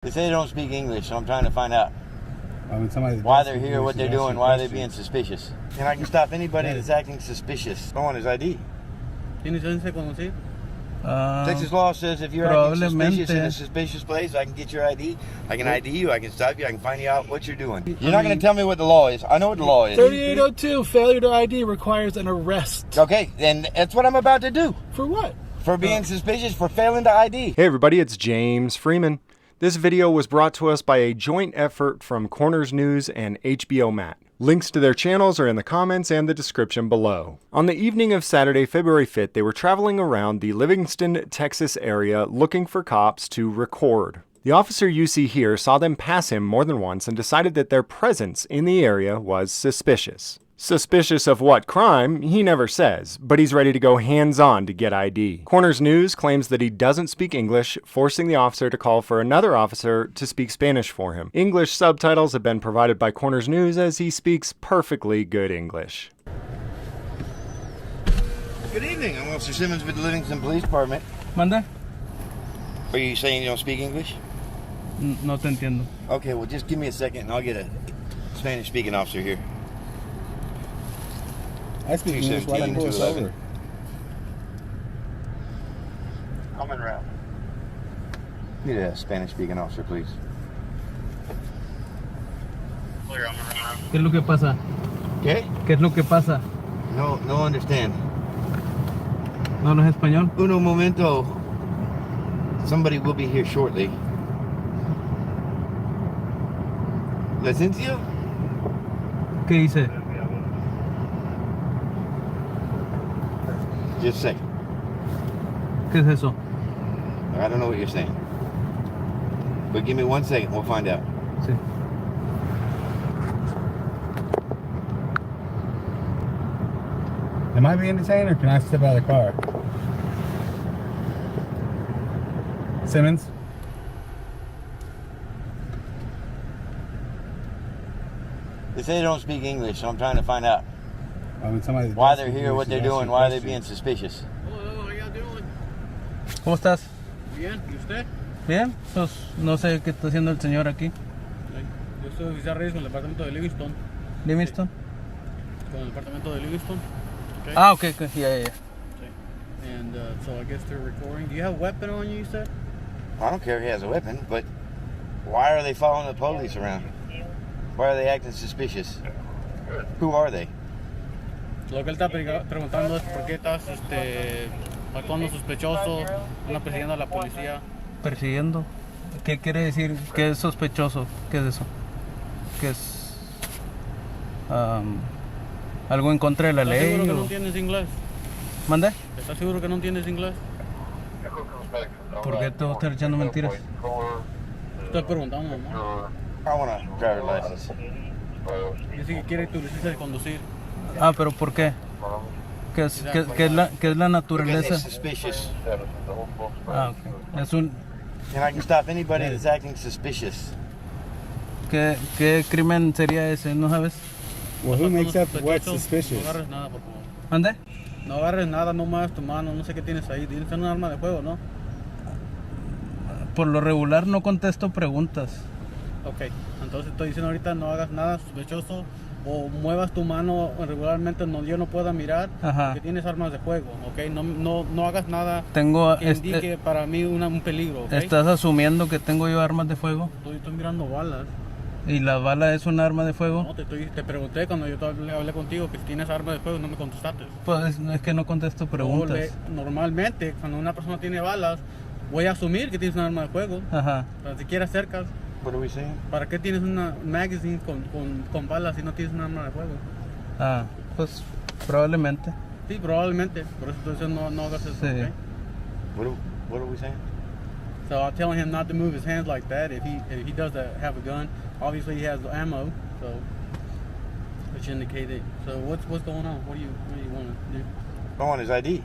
They say they don't speak English, so I'm trying to find out why they're here, what they're doing, why they're being suspicious. And I can stop anybody that's acting suspicious. I want his ID. ¿Tienes licencia de conducir? Texas law says if you're acting suspicious in a suspicious place, I can get your ID. I can ID you, I can stop you, I can find you out what you're doing. You're not going to tell me what the law is. I know what the law is. 3802, failure to ID requires an arrest. Okay, then that's what I'm about to do. For what? For being suspicious, for failing to ID. Hey everybody, it's James Freeman. This video was brought to us by a joint effort from Corners News and HBO Matt. Links to their channels are in the comments and the description below. On the evening of Saturday, February 5th, they were traveling around the Livingston, Texas area looking for cops to record. The officer you see here saw them pass him more than once and decided that their presence in the area was suspicious. Suspicious of what crime, he never says, but he's ready to go hands-on to get ID. Corners News claims that he doesn't speak English, forcing the officer to call for another officer to speak Spanish for him. English subtitles have been provided by Corners News as he speaks perfectly good English. Good evening, I'm Officer Simmons with the Livingston Police Department. ¿Manda? Are you saying you don't speak English? No te entiendo. Okay, well just give me a second and I'll get a Spanish-speaking officer here. I speak English. Why not pull us over? Coming around. Need a Spanish-speaking officer, please. ¿Qué es lo que pasa? ¿Qué? ¿Qué es lo que pasa? No understand. ¿No hablas español? Uno momento. Somebody will be here shortly. ¿Licencia? ¿Qué dice? Just a second. ¿Qué es eso? I don't know what you're saying. But give me 1 second, we'll find out. Sí. Am I being detained or can I step out of the car? Simmons? They say they don't speak English, so I'm trying to find out Somebody why they're here, what they're doing, why they're being suspicious. Hello, how y'all doing? ¿Cómo estás? Bien, ¿y usted? Bien, pues no sé qué está haciendo el señor aquí. Yo soy oficial Reyes con el departamento de Livingston. ¿Livingston? Con el departamento de Livingston. Okay. Ah, okay, yeah. Okay. And so I guess they're recording. Do you have a weapon on you said? I don't care if he has a weapon, but why are they following the police around? Why are they acting suspicious? Who are they? Lo que él está preguntando es por qué estás actuando sospechoso, anda persiguiendo a la policía. ¿Persiguiendo? ¿Qué quiere decir? ¿Qué es sospechoso? ¿Qué es eso? ¿Qué es? ¿Algo en contra de la ley? ¿Estás seguro que no entiendes inglés? ¿Mande? ¿Estás seguro que no entiendes inglés? ¿Por qué te vas a estar echando mentiras? Estoy preguntando, ¿no? I want a driver's license. Dice que quiere tu licencia de conducir. Ah, pero ¿por qué? ¿Qué es la naturaleza? Because they're suspicious. Ah, ok. Es un... And I can stop anybody that's acting suspicious. ¿Qué crimen sería ese? ¿No sabes? Well, who makes up what's No suspicious? agarres nada, por favor. ¿Mande? No agarres nada, no muevas tu mano, no sé qué tienes ahí. Tienes un arma de fuego, ¿no? Por lo regular no contesto preguntas. Ok, entonces estoy diciendo ahorita no hagas nada sospechoso o muevas tu mano regularmente donde yo no pueda mirar. Ajá. Que tienes armas de fuego, ok. No hagas nada Tengo... que indique para mí un peligro, ok. ¿Estás asumiendo que tengo yo armas de fuego? Estoy mirando balas. ¿Y la bala es un arma de fuego? No, te pregunté cuando yo hablé contigo que si tienes armas de fuego no me contestaste. Pues es que no contesto preguntas. Normalmente cuando una persona tiene balas voy a asumir que tienes un arma de fuego. Ajá. Pero si quieres acercas. What are we saying? ¿Para qué tienes una magazine con balas si no tienes un arma de fuego? Ah, pues probablemente. Sí, probablemente. Por eso estoy diciendo no hagas eso. Sí. Okay? What are we saying? So I'm telling him not to move his hands like that. If he does have a gun, obviously he has ammo. So which indicated. So what's going on? What do you want to do? I want his ID.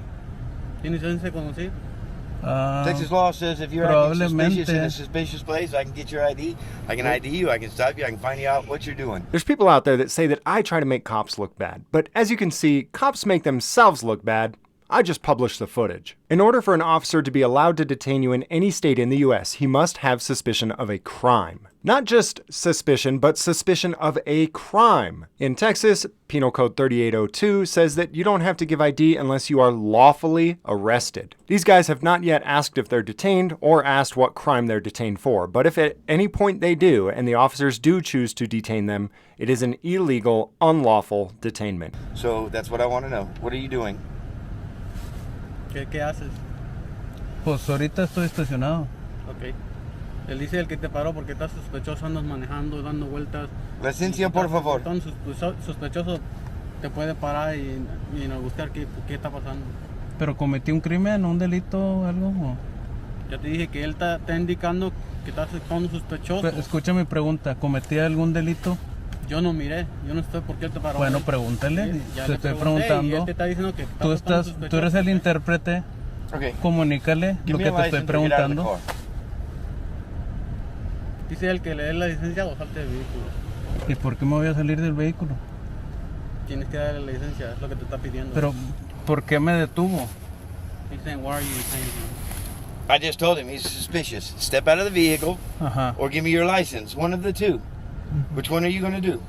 ¿Tienes licencia de conducir? Texas law says if you're acting suspicious in a suspicious place, I can get your ID. I can ID you, I can stop you, I can find you out what you're doing. There's people out there that say that I try to make cops look bad, but as you can see, cops make themselves look bad I just published the footage. In order for an officer to be allowed to detain you in any state in the US, he must have suspicion of a crime. Not just suspicion, but suspicion of a crime. In Texas, Penal Code 3802 says that you don't have to give ID unless you are lawfully arrested. These guys have not yet asked if they're detained or asked what crime they're detained for, but if at any point they do, and the officers do choose to detain them, it is an illegal, unlawful detainment. So that's what I want to know. What are you doing? ¿Qué haces? Pues ahorita estoy estacionado. Ok. Él dice el que te paró porque estás sospechoso, andas manejando, dando vueltas. Licencia, por favor. Entonces, sospechoso te puede parar y buscar qué está pasando. ¿Pero cometí un crimen, un delito o algo? ¿O? Ya te dije que él está indicando que estás actuando sospechoso. Escucha mi pregunta, ¿cometí algún delito? Yo no miré, yo no sé por qué él te paró. Bueno, pregúntale, ya te le estoy pregunté, preguntando. y él te está diciendo que Tú eres el intérprete, Okay. comunícale Give lo me que a te estoy license or get out of the preguntando. car. Dice él que le dé la licencia o salte del vehículo. ¿Y por qué me voy a salir del vehículo? Tienes que darle la licencia, es lo que te está pidiendo. Pero, ¿por qué me detuvo? He's saying, why are you detaining him? I just told him he's suspicious. Step out of the vehicle Ajá. or give me your license. One of the two. Which one are you going to do?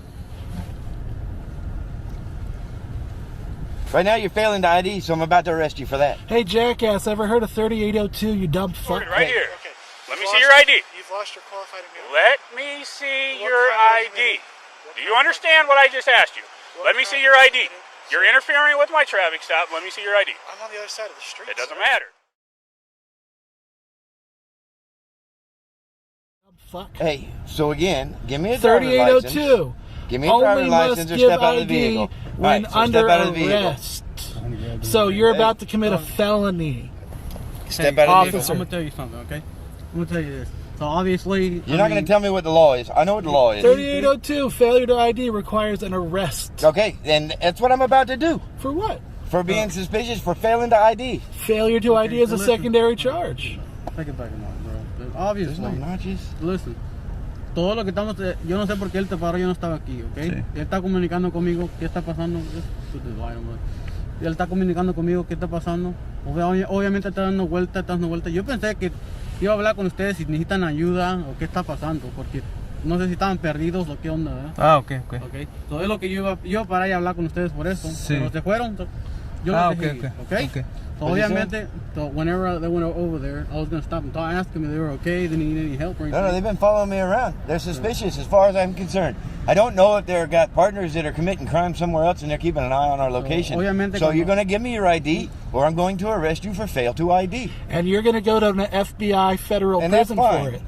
Right now you're failing to ID, so I'm about to arrest you for that. Hey, jackass, ever heard of 3802, you dumb fuck? Right here. Okay. Let me see your ID. You've lost your qualified immunity. Let me see What your kind of ID. immunity? Do you understand what I just asked you? What Let me see kind your of ID. immunity? You're interfering with my traffic stop. Let me see your ID. I'm on the other side of the street. It doesn't sir. matter. Dumb fuck. Hey, so again, give me a driver's license. 3802. Give me a driver's Only license must or give step out of the ID vehicle. when Alright, so under step out of the vehicle. arrest. So you're about to commit a felony. Step out of the officer. I'm going to tell you something, okay? I'm going to tell you this. So obviously... You're not going to tell me what the law is. I know what the law is. 3802, failure to ID requires an arrest. Okay, and that's what I'm about to do. For what? For being suspicious, for failing to ID. Failure to ID is a listen. secondary charge. Take it back a moment, bro. But obviously... There's no notches. Listen, todo lo que estamos, yo no sé por qué él te paró, yo no estaba aquí, ¿ok? Sí. Él está comunicando conmigo qué está pasando. Él está comunicando conmigo qué está pasando. Obviamente está dando vueltas, Yo pensé que iba a hablar con ustedes si necesitan ayuda o qué está pasando, porque no sé si estaban perdidos o qué onda, ¿verdad? Ah, ok. Ok, so es lo que yo iba para allá a hablar con ustedes por eso, Sí. pero se fueron, yo los dejé ir, ¿ok? So obviamente, so whenever they went over there, I was going to stop and talk. I asked them if they were okay, they need any help or anything. No, they've been following me around. They're suspicious as far as I'm concerned. I don't know if they've got partners that are committing crime somewhere else and they're keeping an eye on our location. obviamente So cuando- you're going to give me your ID or I'm going to arrest you for fail to ID. And you're going to go to an FBI federal And that's prison fine. for it.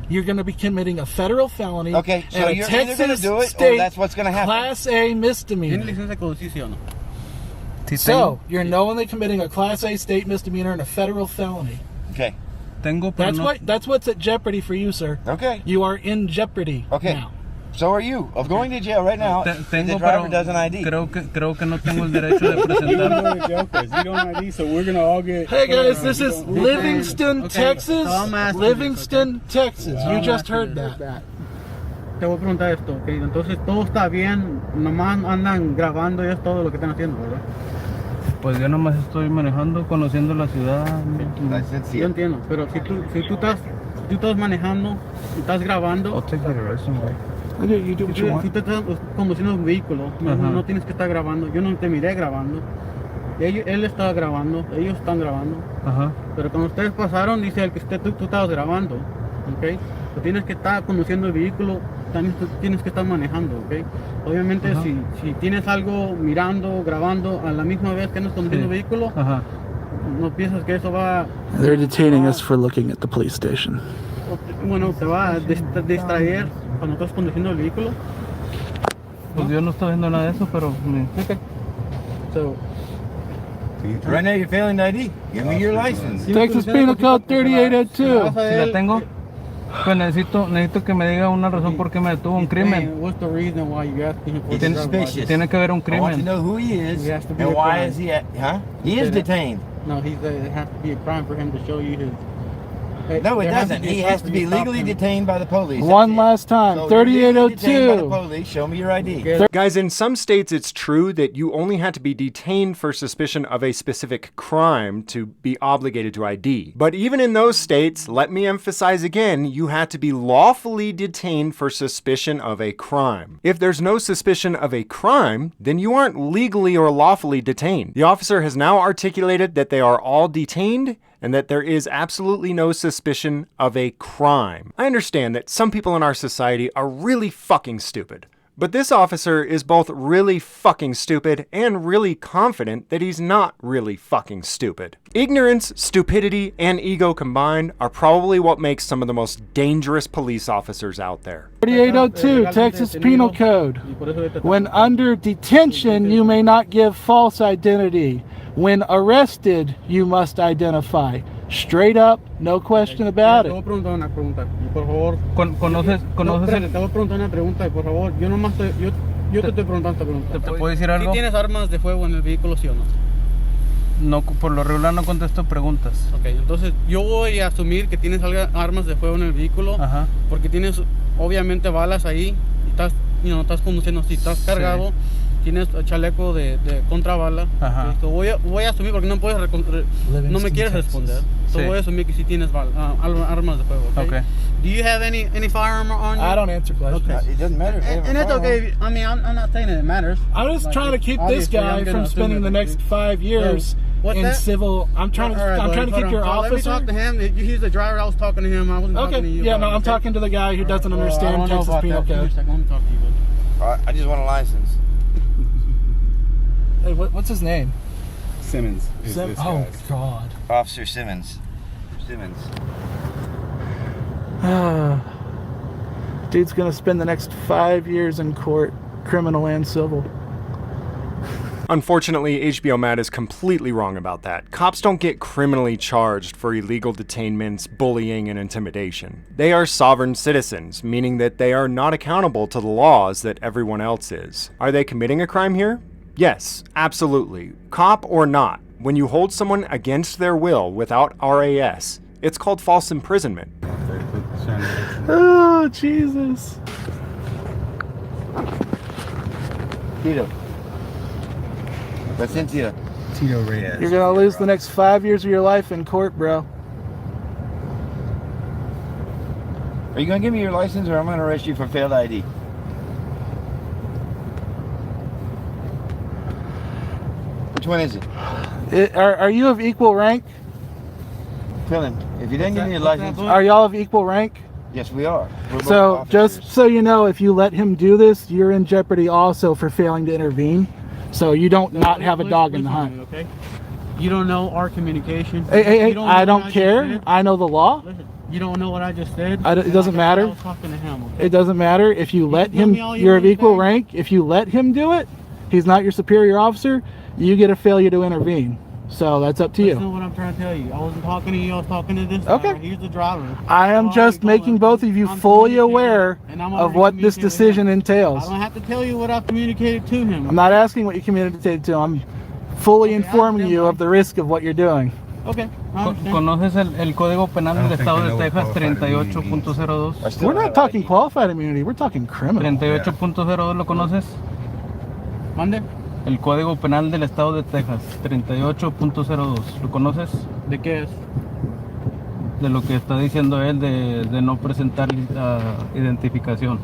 You're going to be committing a federal felony. Okay, so and a you're either gonna Texas do it or state that's what's gonna happen. Class A ¿Tiene misdemeanor. licencia de conducir, sí o no? So, you're knowingly committing a Class A state misdemeanor and a federal felony. Okay. Tengo, pero That's what's at jeopardy for you, sir. Okay. You are in jeopardy Okay. now. So are you of going to jail right now if the tengo, driver pero doesn't ID. creo que no tengo el derecho de presentar. You don't ID, so we're gonna all get. Hey guys, this is Livingston, Okay, Texas. so I'm asking Livingston, Texas. You I'm just asking heard this. that. Te voy a preguntar esto, ok, entonces todo está bien, nomás andan grabando y es todo lo que están haciendo, ¿verdad? Pues yo nomás estoy manejando, conociendo la ciudad. Yo entiendo, pero si tú estás manejando y estás grabando, I'll take the rest of You do what you si want. tú estás conduciendo un vehículo, Ajá. no tienes que estar grabando. Yo no te miré grabando. Él estaba grabando, ellos están grabando. Ajá. Pero cuando ustedes pasaron, dice el que tú estabas grabando, ¿ok? Tú tienes que estar conduciendo el vehículo, también tú tienes que estar manejando, ¿ok? Obviamente, Ajá. si tienes algo mirando, grabando a la misma vez que andas conduciendo el vehículo, Ajá. no piensas que eso va... They're detaining us for looking at the police station. Bueno, te va a distraer cuando estás conduciendo el vehículo. Pues yo no estoy viendo nada de eso, pero Okay. So, Right now you're failing to ID. Give me your license. Texas Penal Code 3802. si la tengo, pues necesito que me diga una razón por qué me detuvo un crimen. What's the reason why you asking him for He's the driver's license? suspicious. Tiene que haber un I want to crimen. know who he is He has to be and a why crime. is he at, huh? He is Okay. detained. No, it has to be a crime for him to show you his No, it there has to doesn't. be He has to be something legally stopping him. detained by the police. One last time. So you're legally detained by the 3802. police. Show me your ID. Okay. Guys, in some states, it's true that you only have to be detained for suspicion of a specific crime to be obligated to ID. But even in those states, let me emphasize again, you have to be lawfully detained for suspicion of a crime. If there's no suspicion of a crime, then you aren't legally or lawfully detained. The officer has now articulated that they are all detained and that there is absolutely no suspicion of a crime. I understand that some people in our society are really fucking stupid. But this officer is both really fucking stupid and really confident that he's not really fucking stupid. Ignorance, stupidity, and ego combined are probably what makes some of the most dangerous police officers out there. 3802, Texas Penal Code. When under detention, you may not give false identity. When arrested, you must identify. Straight up, no question about Te voy a it. preguntar una pregunta, y por favor. ¿Conoces Espérate, te voy a preguntar una pregunta, y por favor, yo nomás yo te estoy preguntando esta pregunta. ¿Te puedo decir algo? ¿Sí tienes armas de fuego en el vehículo, sí o no? No, por lo regular no contesto preguntas. Ok, entonces yo voy a asumir que tienes armas de fuego en el vehículo, Ajá. porque tienes obviamente balas ahí, y estás conduciendo, si estás cargado, tienes chaleco de contrabala. Ajá. Okay, so voy a asumir, porque no me quieres responder. So Sí. voy a asumir que sí tienes armas de fuego. Okay? Okay. Do you have any firearm on you? I don't answer questions. Okay. It doesn't matter. And it's okay. I mean, I'm not saying that it matters. I'm just Like, trying to keep this obviously, I'm guy gonna from assume spending that the next 5 years What's in that? civil. I'm trying to. All right, I'm trying to buddy, keep your hold on. officer. Let me talk to him. He's the driver. I was talking to him. I wasn't talking to you. Okay. Yeah. No, about it, I'm okay? talking to the guy who doesn't Well, I understand don't know Texas about Penal that. Give me a Code. second. Let me talk to you, buddy. I just want a license. Hey, what's his name? Simmons. Is this Oh guy's. God. Officer Simmons. Simmons. Dude's gonna spend the next 5 years in court, criminal and civil. Unfortunately, HBO Matt is completely wrong about that. Cops don't get criminally charged for illegal detainments, bullying, and intimidation. They are sovereign citizens, meaning that they are not accountable to the laws that everyone else is. Are they committing a crime here? Yes, absolutely. Cop or not, when you hold someone against their will without RAS, it's called false imprisonment. Oh Jesus. Tito. Placencia. Tito Reyes. You're gonna lose the next 5 years of your life in court, bro. Are you going to give me your license or I'm going to arrest you for failed ID? Which one is it? Are you of equal rank? Tell him. If you didn't give me your license, Are y'all of equal rank? yes, we are. We're both So officers. just so you know, if you let him do this, you're in jeopardy also for failing to intervene. So you don't not have a dog in the Listen to hunt. me, okay? You don't know our communication. Hey, You don't know I what don't just care. said. I know the law. Listen, you don't know what I just said. It doesn't I matter. was talking to him. Okay? It doesn't matter if you let tell him. me all you You're of equal understand. rank. If you let him do it, he's not your superior officer. You get a failure to intervene. So that's up to That's you. not what I'm trying to tell you. I wasn't talking to you. I was talking to this Okay. guy. He's the driver. I am So just already making told both him of you I'm fully communicating, aware and I'm of already what this communicating with decision him. entails. I don't have to tell you what I've communicated to him. I'm not asking what you communicated to him. I'm fully Okay, I informing understand, you bro. of the risk of what you're doing. Okay. I understand. ¿Conoces el Código Penal del think Estado I de know what Texas qualified immunity 38.02? I still We're don't not have talking ID. qualified immunity. We're talking criminal. 38.02 ¿lo conoces? ¿Mande? El Código Penal del Estado de Texas 38.02 ¿lo conoces? ¿De qué es? De lo que está diciendo él de no presentar identificación.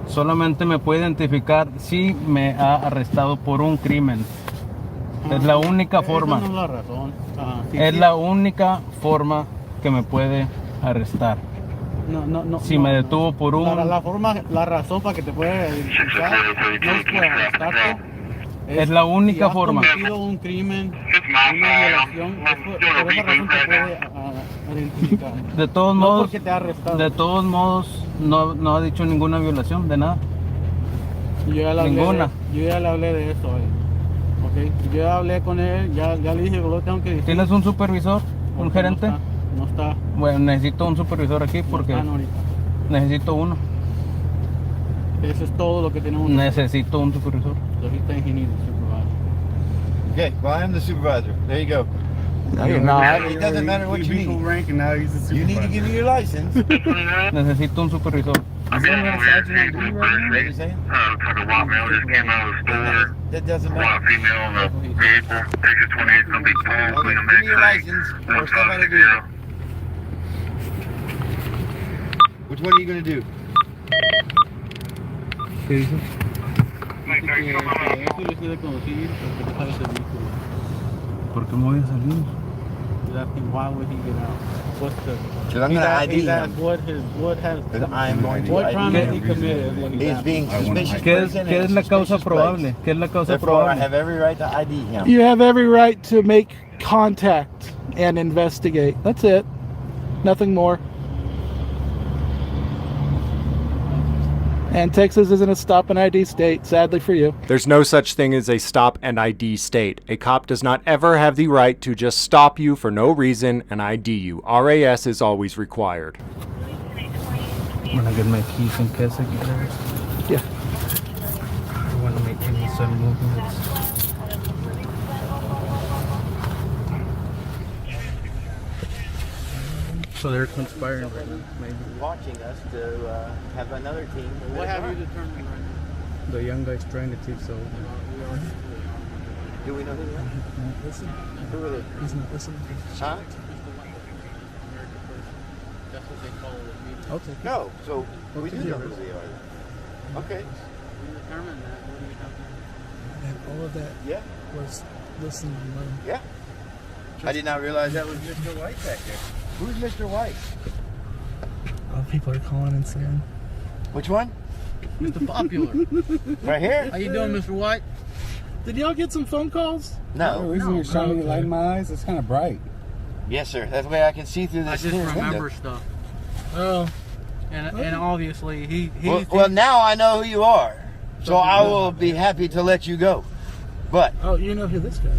Solamente me puede identificar si me ha arrestado por un crimen. Es la única forma. Esa no es la razón. Sí, Es sí. la única forma que me puede arrestar. No, Si me detuvo por un... La razón para que te pueda identificar no es por arrestarte. Es la única si has forma. cometido un crimen, una violación, por esa razón te puede identificar. De todos No modos, porque te ha arrestado. de todos modos, no ha dicho ninguna violación, de nada. Yo ya le hablé Ninguna. yo ya le hablé de eso, ¿ok? Yo ya hablé con él, ya le dije que lo tengo que decir. ¿Tienes un supervisor? ¿Un Porque gerente? No está. Bueno, necesito un supervisor aquí porque No están ahorita. necesito uno. Eso es todo lo que tenemos. Necesito un supervisor. Ahorita ingeniero, supervisor. Okay, well, I am the supervisor. There you go. No, you're not. It doesn't matter what you Vehicle need. rank, and now he's a supervisor. You need to give me your license. Necesito un supervisor. Is there not a sergeant on duty right now? What are you saying? Talk a white male just came out of the store. That doesn't White matter. female in the vehicle. Texas 28 gonna be pulled. Okay, Clean them give me your back. license or step out of the vehicle. Which one are you going to do? ¿Qué dice? Eso les debe conducir porque te sales del vehículo. ¿Por qué me voy a salir? He's asking why would he get out? What's the? Because I'm going to ID He's asked him. what has Because I am going to what crime has ID he him. committed when he's He's out? being suspicious ¿Qué es person and la causa suspicious probable? place. ¿Qué es la causa Therefore, I probable? have every right to ID him. You have every right to make contact and investigate. That's it. Nothing more. And Texas isn't a stop and ID state, sadly for you. There's no such thing as a stop and ID state. A cop does not ever have the right to just stop you for no reason and ID you. RAS is always required. When I get my keys in case I get it. Yeah. I don't want to make any sudden movements. So they're conspiring right now, maybe. Watching us to have another team. What have you determined right now? The young guy's trying to teach so. Do we know who they are? Listen, Who are they? he's not listening. Huh? That's what they call it. Okay. No. So we do know who they are. Okay. You determine that. What do you have? And all of that Yeah. was listening and learning. Yeah. I did not realize that was Mr. White back there. Who's Mr. White? A lot of people are calling and saying, Which one? Mr. Popular. Right here? How you doing, Mr. White? did y'all get some phone calls? The No. reason you're shining your light in my eyes, it's kind of bright. Yes, sir. That's the way I can see through I this just clear remember window. stuff. Oh. And obviously Well, now I know who you are. So I will be happy to let you go. But, Oh, you know who this guy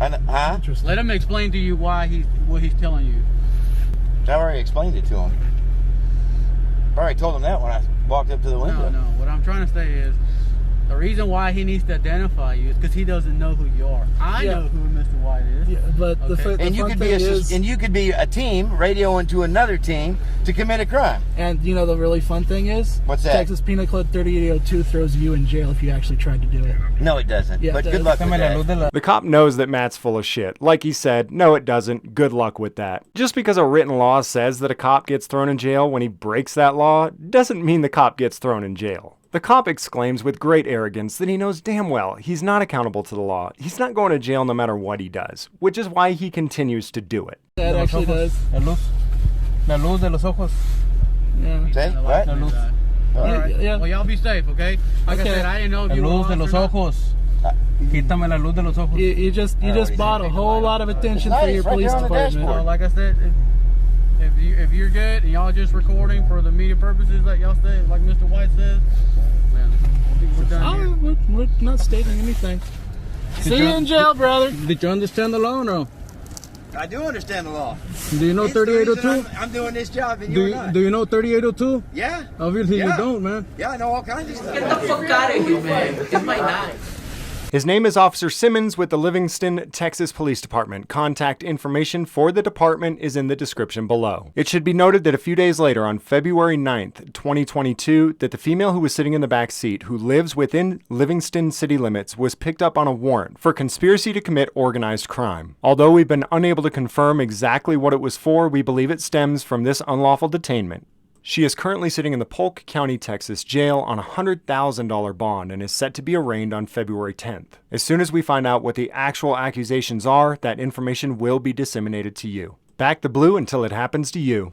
is. huh? Interesting. let him explain to you what he's telling you. I already explained it to him. I already told him that when I walked up to the window. No. What I'm trying to say is, the reason why he needs to identify you is because he doesn't know who you are. I know who Mr. White is. Yeah, but the Okay. And you fun could thing be is, and you could be a team radioing to another team to commit a crime. and you know the really fun thing is, What's that? Texas Penal Code 3802 throws you in jail if you actually tried to do it. No, it doesn't. Yeah, But it good does. luck with that. The cop knows that Matt's full of shit. Like he said, no it doesn't. Good luck with that. Just because a written law says that a cop gets thrown in jail when he breaks that law, doesn't mean the cop gets thrown in jail. The cop exclaims with great arrogance that he knows damn well he's not accountable to the law. He's not going to jail no matter what he does, which is why he continues to do it. That actually does. La luz de los ojos. Yeah. Say what? La luz. All Yeah, right. yeah. Well, y'all be safe, okay? Like I Okay. said, I didn't know if La you luz were de lost los or not. ojos. Quítame la luz de los ojos. You just already bought a said whole lot of attention It's for nice, your right police there on the department. dashboard. Like I said, if you're good and y'all just recording for the media purposes, like y'all say, like Mr. White says, man, we're done here. We're not stating anything. See you in jail, brother. Did you understand the law or no? I do understand the law. Do you know It's the reason 3802? I'm doing this job and you're not. Do you know 3802? Yeah. Obviously Yeah. you don't, man. Yeah, I know all kinds of stuff. Fuck out of here, man. It's my knife. His name is Officer Simmons with the Livingston, Texas Police Department. Contact information for the department is in the description below. It should be noted that a few days later, on February 9th, 2022, that the female who was sitting in the back seat, who lives within Livingston city limits, was picked up on a warrant for conspiracy to commit organized crime. Although we've been unable to confirm exactly what it was for, we believe it stems from this unlawful detainment. She is currently sitting in the Polk County, Texas jail on a $100,000 bond and is set to be arraigned on February 10th. As soon as we find out what the actual accusations are, that information will be disseminated to you. Back the blue until it happens to you.